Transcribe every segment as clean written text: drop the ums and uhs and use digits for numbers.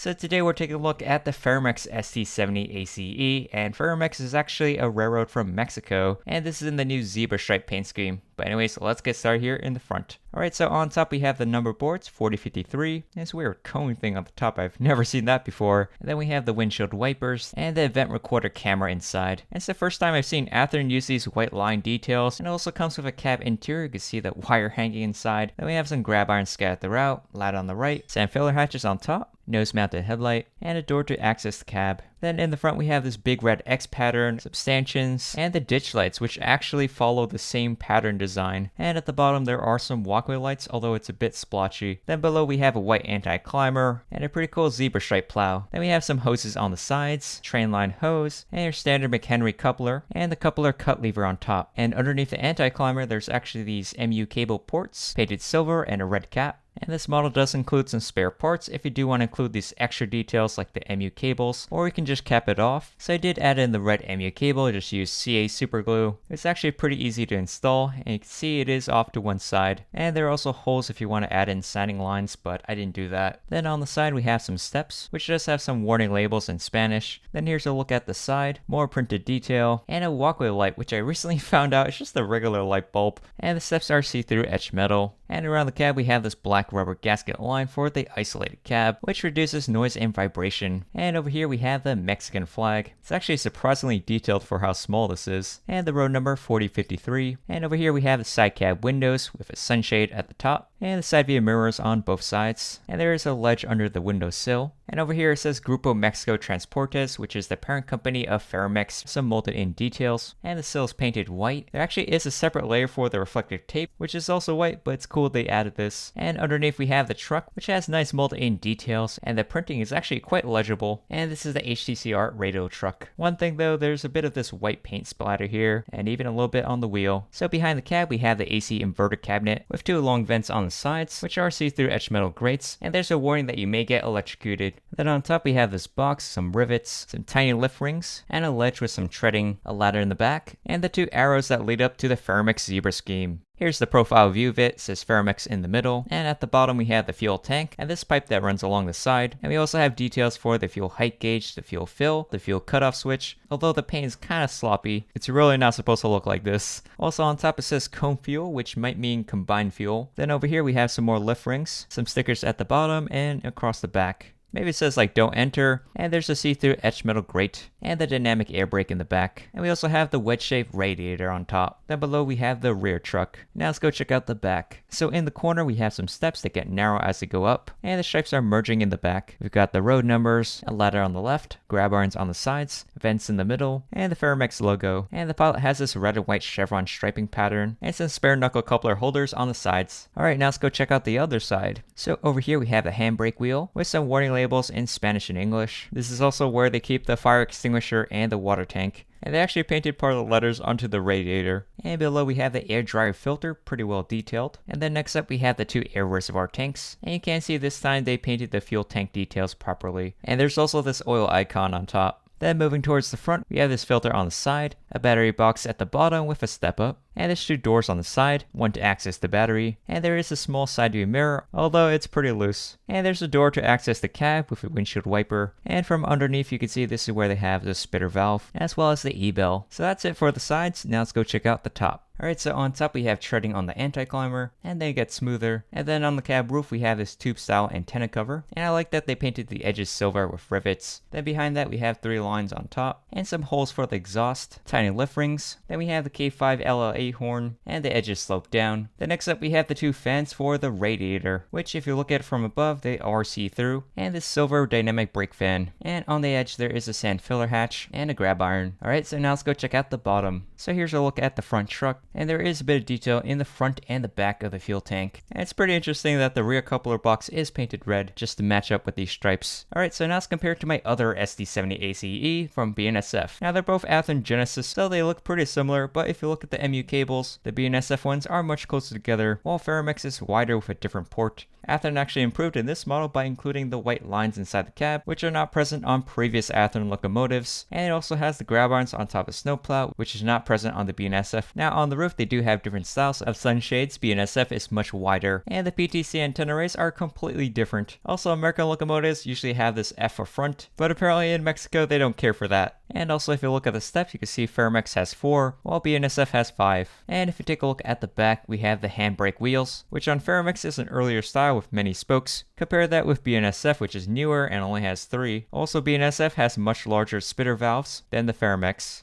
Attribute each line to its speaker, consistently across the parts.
Speaker 1: So today we're taking a look at the Ferromex ST70 ACE, and Ferromex is actually a railroad from Mexico, and this is in the new zebra stripe paint scheme. But anyways, let's get started here in the front. Alright, so on top we have the number boards, 4053. This weird cone thing on the top, I've never seen that before. And then we have the windshield wipers, and the event recorder camera inside. And it's the first time I've seen Athearn use these white line details, and it also comes with a cab interior. You can see the wire hanging inside. Then we have some grab irons scattered throughout, light on the right, sand filler hatches on top, nose mounted headlight, and a door to access the cab. Then in the front we have this big red X pattern, some stanchions, and the ditch lights, which actually follow the same pattern design. And at the bottom there are some walkway lights, although it's a bit splotchy. Then below we have a white anti-climber, and a pretty cool zebra stripe plow. Then we have some hoses on the sides, train line hose, and your standard McHenry coupler, and the coupler cut lever on top. And underneath the anti-climber there's actually these MU cable ports, painted silver and a red cap. And this model does include some spare parts if you do want to include these extra details like the MU cables, or you can just cap it off. So I did add in the red MU cable, just use CA super glue. It's actually pretty easy to install, and you can see it is off to one side. And there are also holes if you want to add in sanding lines, but I didn't do that. Then on the side we have some steps, which does have some warning labels in Spanish. Then here's a look at the side, more printed detail, and a walkway light, which I recently found out is just a regular light bulb. And the steps are see-through etched metal. And around the cab we have this black rubber gasket line for the isolated cab, which reduces noise and vibration. And over here we have the Mexican flag. It's actually surprisingly detailed for how small this is. And the road number 4053. And over here we have the side cab windows with a sunshade at the top, and the side view mirrors on both sides. And there is a ledge under the windowsill. And over here it says Grupo Mexico Transportes, which is the parent company of Ferromex, some molded in details. And the sill is painted white. There actually is a separate layer for the reflective tape, which is also white, but it's cool they added this. And underneath we have the truck, which has nice molded in details, and the printing is actually quite legible. And this is the HTCR radio truck. One thing though, there's a bit of this white paint splatter here, and even a little bit on the wheel. So behind the cab we have the AC inverter cabinet with two long vents on the sides, which are see-through etched metal grates, and there's a warning that you may get electrocuted. Then on top we have this box, some rivets, some tiny lift rings, and a ledge with some treading, a ladder in the back, and the two arrows that lead up to the Ferromex zebra scheme. Here's the profile view of it. It says Ferromex in the middle, and at the bottom we have the fuel tank and this pipe that runs along the side. And we also have details for the fuel height gauge, the fuel fill, the fuel cutoff switch. Although the paint is kind of sloppy, it's really not supposed to look like this. Also on top it says comb fuel, which might mean combined fuel. Then over here we have some more lift rings, some stickers at the bottom and across the back. Maybe it says like don't enter, and there's a see-through etched metal grate, and the dynamic air brake in the back. And we also have the wedge-shaped radiator on top. Then below we have the rear truck. Now let's go check out the back. So in the corner we have some steps that get narrow as they go up, and the stripes are merging in the back. We've got the road numbers, a ladder on the left, grab irons on the sides, vents in the middle, and the Ferromex logo. And the pilot has this red and white chevron striping pattern, and some spare knuckle coupler holders on the sides. Alright, now let's go check out the other side. So over here we have the handbrake wheel with some warning labels in Spanish and English. This is also where they keep the fire extinguisher and the water tank. And they actually painted part of the letters onto the radiator. And below we have the air dryer filter, pretty well detailed. And then next up we have the two air reservoir tanks. And you can see this time they painted the fuel tank details properly. And there's also this oil icon on top. Then moving towards the front, we have this filter on the side, a battery box at the bottom with a step up, and there's two doors on the side, one to access the battery, and there is a small side view mirror, although it's pretty loose. And there's a door to access the cab with a windshield wiper, and from underneath you can see this is where they have the spitter valve, as well as the E-bell. So that's it for the sides. Now let's go check out the top. Alright, so on top we have treading on the anti-climber, and then it gets smoother. And then on the cab roof we have this tube style antenna cover, and I like that they painted the edges silver with rivets. Then behind that we have three lines on top, and some holes for the exhaust, tiny lift rings. Then we have the K5 LLA horn, and the edges slope down. Then next up we have the two fans for the radiator, which if you look at it from above they are see-through, and this silver dynamic brake fan. And on the edge there is a sand filler hatch and a grab iron. Alright, so now let's go check out the bottom. So here's a look at the front truck. And there is a bit of detail in the front and the back of the fuel tank. And it's pretty interesting that the rear coupler box is painted red just to match up with these stripes. Alright, so now let's compare it to my other SD70 ACE from BNSF. Now they're both Athearn Genesis, so they look pretty similar, but if you look at the MU cables, the BNSF ones are much closer together, while Ferromex is wider with a different port. Athearn actually improved in this model by including the white lines inside the cab, which are not present on previous Athearn locomotives, and it also has the grab irons on top of snowplow, which is not present on the BNSF. Now on the roof they do have different styles of sunshades. BNSF is much wider, and the PTC antenna arrays are completely different. Also, American locomotives usually have this F for front, but apparently in Mexico they don't care for that. And also if you look at the steps, you can see Ferromex has 4, while BNSF has 5. And if you take a look at the back, we have the handbrake wheels, which on Ferromex is an earlier style with many spokes. Compare that with BNSF, which is newer and only has 3. Also, BNSF has much larger spitter valves than the Ferromex.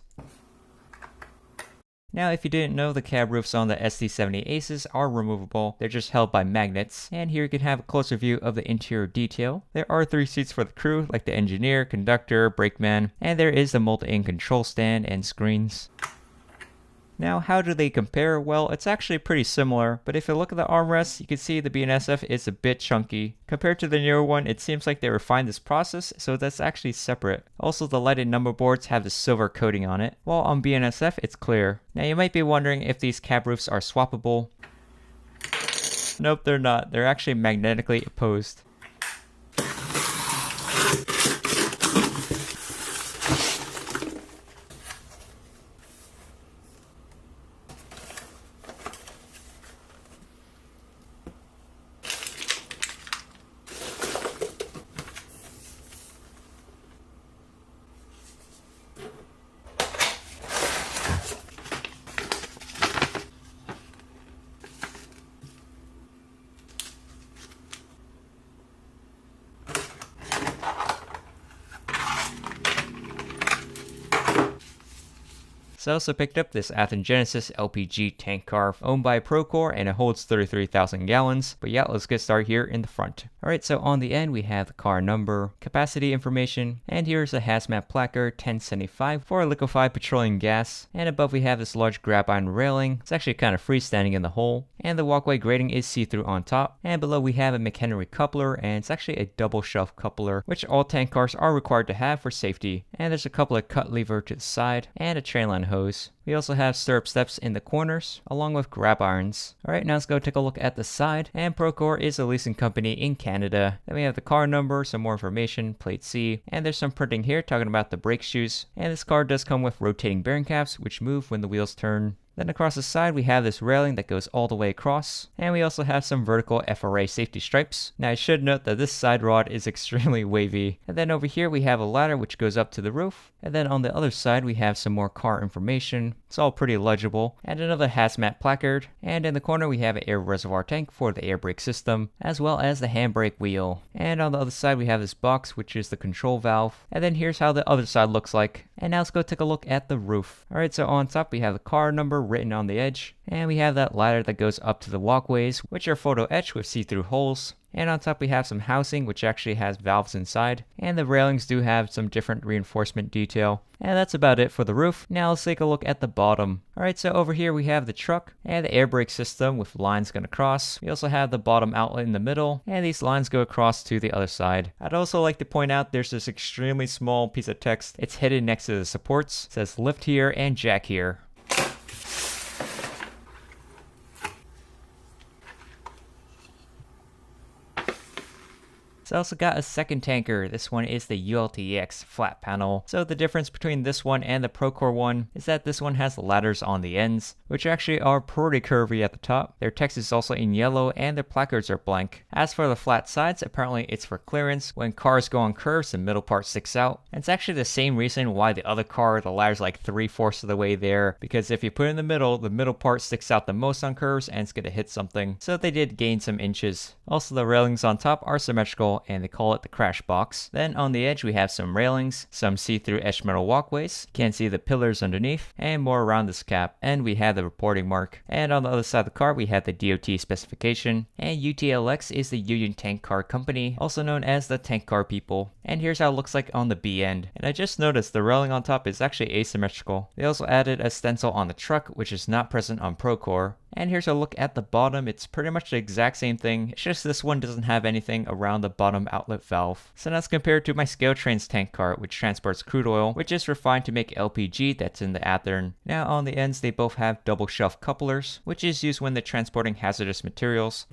Speaker 1: Now, if you didn't know, the cab roofs on the SD70 Aces are removable. They're just held by magnets. And here you can have a closer view of the interior detail. There are 3 seats for the crew, like the engineer, conductor, brakeman, and there is the multi-in control stand and screens. Now, how do they compare? Well, it's actually pretty similar, but if you look at the armrests, you can see the BNSF is a bit chunky. Compared to the newer one, it seems like they refined this process, so that's actually separate. Also, the lighted number boards have the silver coating on it, while on BNSF, it's clear. Now, you might be wondering if these cab roofs are swappable. Nope, they're not. They're actually magnetically opposed. So I also picked up this Athearn Genesis LPG tank car owned by Procore, and it holds 33,000 gallons. But yeah, let's get started here in the front. Alright, so on the end we have the car number, capacity information, and here's a hazmat placard 1075 for liquefied petroleum gas. And above we have this large grab iron railing. It's actually kind of freestanding in the hole. And the walkway grating is see-through on top. And below we have a McHenry coupler, and it's actually a double shelf coupler, which all tank cars are required to have for safety. And there's a couple of cut lever to the side, and a train line hose. We also have stirrup steps in the corners, along with grab irons. Alright, now let's go take a look at the side. And Procore is a leasing company in Canada. Then we have the car number, some more information, plate C, and there's some printing here talking about the brake shoes. And this car does come with rotating bearing caps, which move when the wheels turn. Then across the side we have this railing that goes all the way across, and we also have some vertical FRA safety stripes. Now I should note that this side rod is extremely wavy. And then over here we have a ladder which goes up to the roof, and then on the other side we have some more car information. It's all pretty legible, and another hazmat placard, and in the corner we have an air reservoir tank for the air brake system, as well as the handbrake wheel. And on the other side we have this box which is the control valve, and then here's how the other side looks like. And now let's go take a look at the roof. Alright, so on top we have the car number written on the edge, and we have that ladder that goes up to the walkways, which are photo etched with see-through holes. And on top we have some housing which actually has valves inside, and the railings do have some different reinforcement detail. And that's about it for the roof. Now let's take a look at the bottom. Alright, so over here we have the truck and the air brake system with lines going across. We also have the bottom outlet in the middle, and these lines go across to the other side. I'd also like to point out there's this extremely small piece of text. It's hidden next to the supports. It says lift here and jack here. So I also got a second tanker. This one is the ULTX flat panel. So the difference between this one and the Procore one is that this one has ladders on the ends, which actually are pretty curvy at the top. Their text is also in yellow, and their placards are blank. As for the flat sides, apparently it's for clearance. When cars go on curves, the middle part sticks out. And it's actually the same reason why the other car, the ladder's like 3/4 of the way there, because if you put it in the middle part sticks out the most on curves and it's gonna hit something. So they did gain some inches. Also, the railings on top are symmetrical, and they call it the crash box. Then on the edge we have some railings, some see-through etched metal walkways, you can see the pillars underneath, and more around this cap, and we have the reporting mark. And on the other side of the car we have the DOT specification, and UTLX is the Union Tank Car Company, also known as the Tank Car People. And here's how it looks like on the B end. And I just noticed the railing on top is actually asymmetrical. They also added a stencil on the truck, which is not present on Procore. And here's a look at the bottom. It's pretty much the exact same thing. It's just this one doesn't have anything around the bottom outlet valve. So that's compared to my Scale Trains tank car, which transports crude oil, which is refined to make LPG that's in the Athearn. Now on the ends, they both have double shelf couplers, which is used when they're transporting hazardous materials.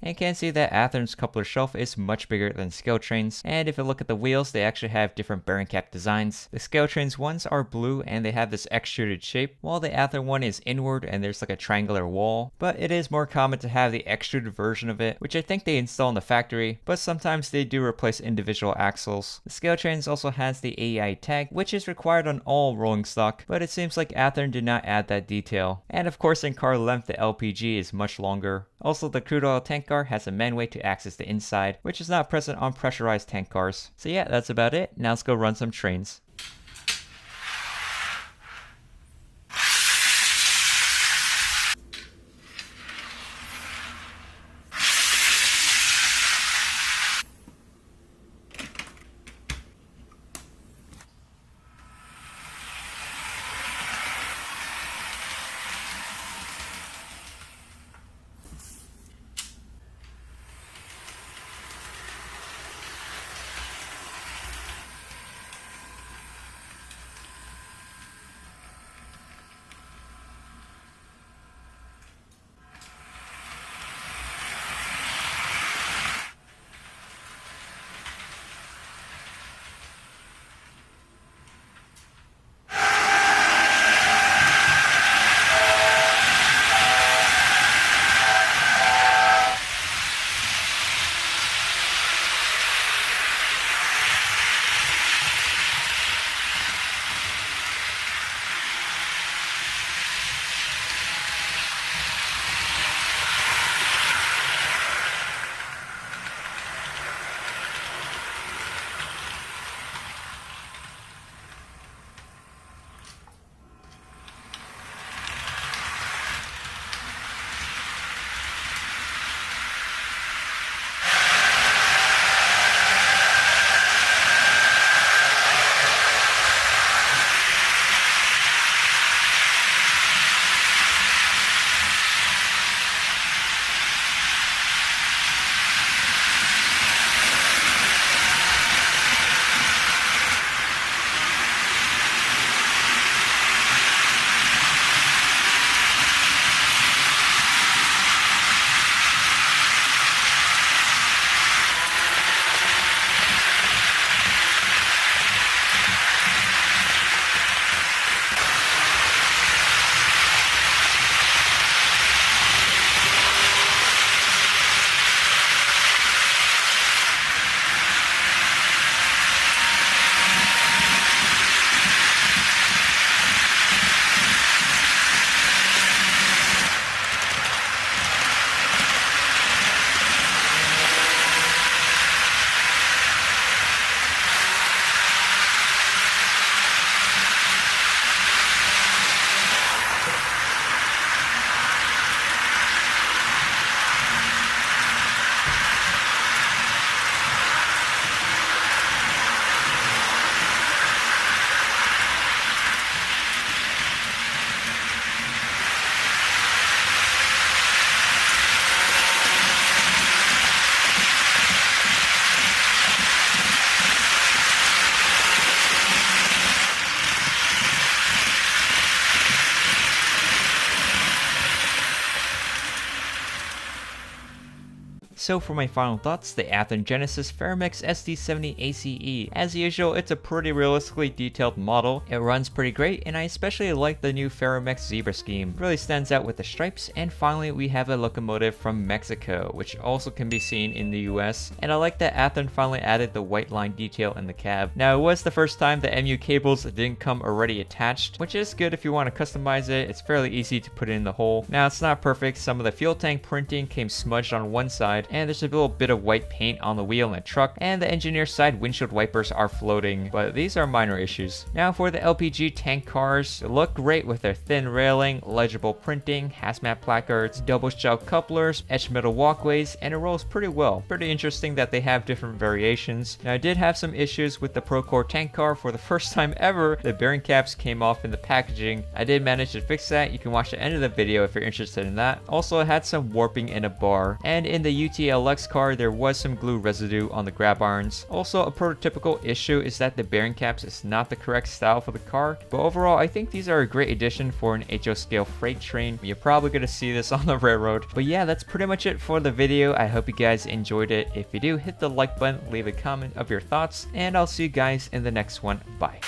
Speaker 1: And you can see that Athern's coupler shelf is much bigger than Scaletrain's, and if you look at the wheels, they actually have different bearing cap designs. The Scaletrain's ones are blue and they have this extruded shape, while the Athern one is inward and there's like a triangular wall. But it is more common to have the extruded version of it, which I think they install in the factory, but sometimes they do replace individual axles. The Scaletrain's also has the AEI tag, which is required on all rolling stock, but it seems like Athern did not add that detail. And of course in car length the LPG is much longer. Also the crude oil tank car has a manway to access the inside, which is not present on pressurized tank cars. So yeah, that's about it. Now let's go run some trains. So for my final thoughts, the Athern Genesis Ferromex SD70 ACE. As usual, it's a pretty realistically detailed model. It runs pretty great, and I especially like the new Ferromex zebra scheme. It really stands out with the stripes. And finally, we have a locomotive from Mexico, which also can be seen in the US. And I like that Athern finally added the white line detail in the cab. Now, it was the first time the MU cables didn't come already attached, which is good if you want to customize it. It's fairly easy to put it in the hole. Now, it's not perfect. Some of the fuel tank printing came smudged on one side, and there's a little bit of white paint on the wheel in the truck, and the engineer side windshield wipers are floating, but these are minor issues. Now for the LPG tank cars, they look great with their thin railing, legible printing, hazmat placards, double shell couplers, etched metal walkways, and it rolls pretty well. Pretty interesting that they have different variations. Now I did have some issues with the Procore tank car. For the first time ever, the bearing caps came off in the packaging. I did manage to fix that. You can watch the end of the video if you're interested in that. Also, I had some warping in a bar, and in the UT GTLX car, there was some glue residue on the grab irons. Also, a prototypical issue is that the bearing caps is not the correct style for the car, but overall I think these are a great addition for an HO scale freight train. You're probably gonna see this on the railroad. But yeah, that's pretty much it for the video. I hope you guys enjoyed it. If you do, hit the like button, leave a comment of your thoughts, and I'll see you guys in the next one. Bye.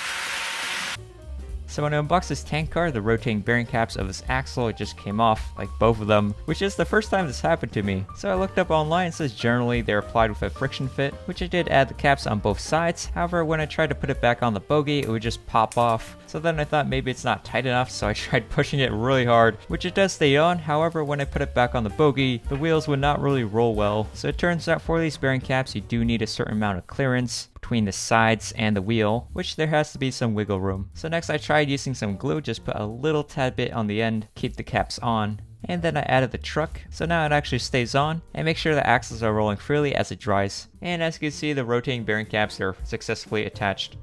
Speaker 1: So when I unboxed this tank car, the rotating bearing caps of this axle just came off, like both of them, which is the first time this happened to me. So I looked up online, it says generally they're applied with a friction fit, which I did add the caps on both sides. However, when I tried to put it back on the bogie, it would just pop off. So then I thought maybe it's not tight enough, so I tried pushing it really hard, which it does stay on. However, when I put it back on the bogie, the wheels would not really roll well. So it turns out for these bearing caps, you do need a certain amount of clearance between the sides and the wheel, which there has to be some wiggle room. So next I tried using some glue, just put a little tad bit on the end, keep the caps on. And then I added the truck, so now it actually stays on, and make sure the axles are rolling freely as it dries. And as you can see, the rotating bearing caps are successfully attached.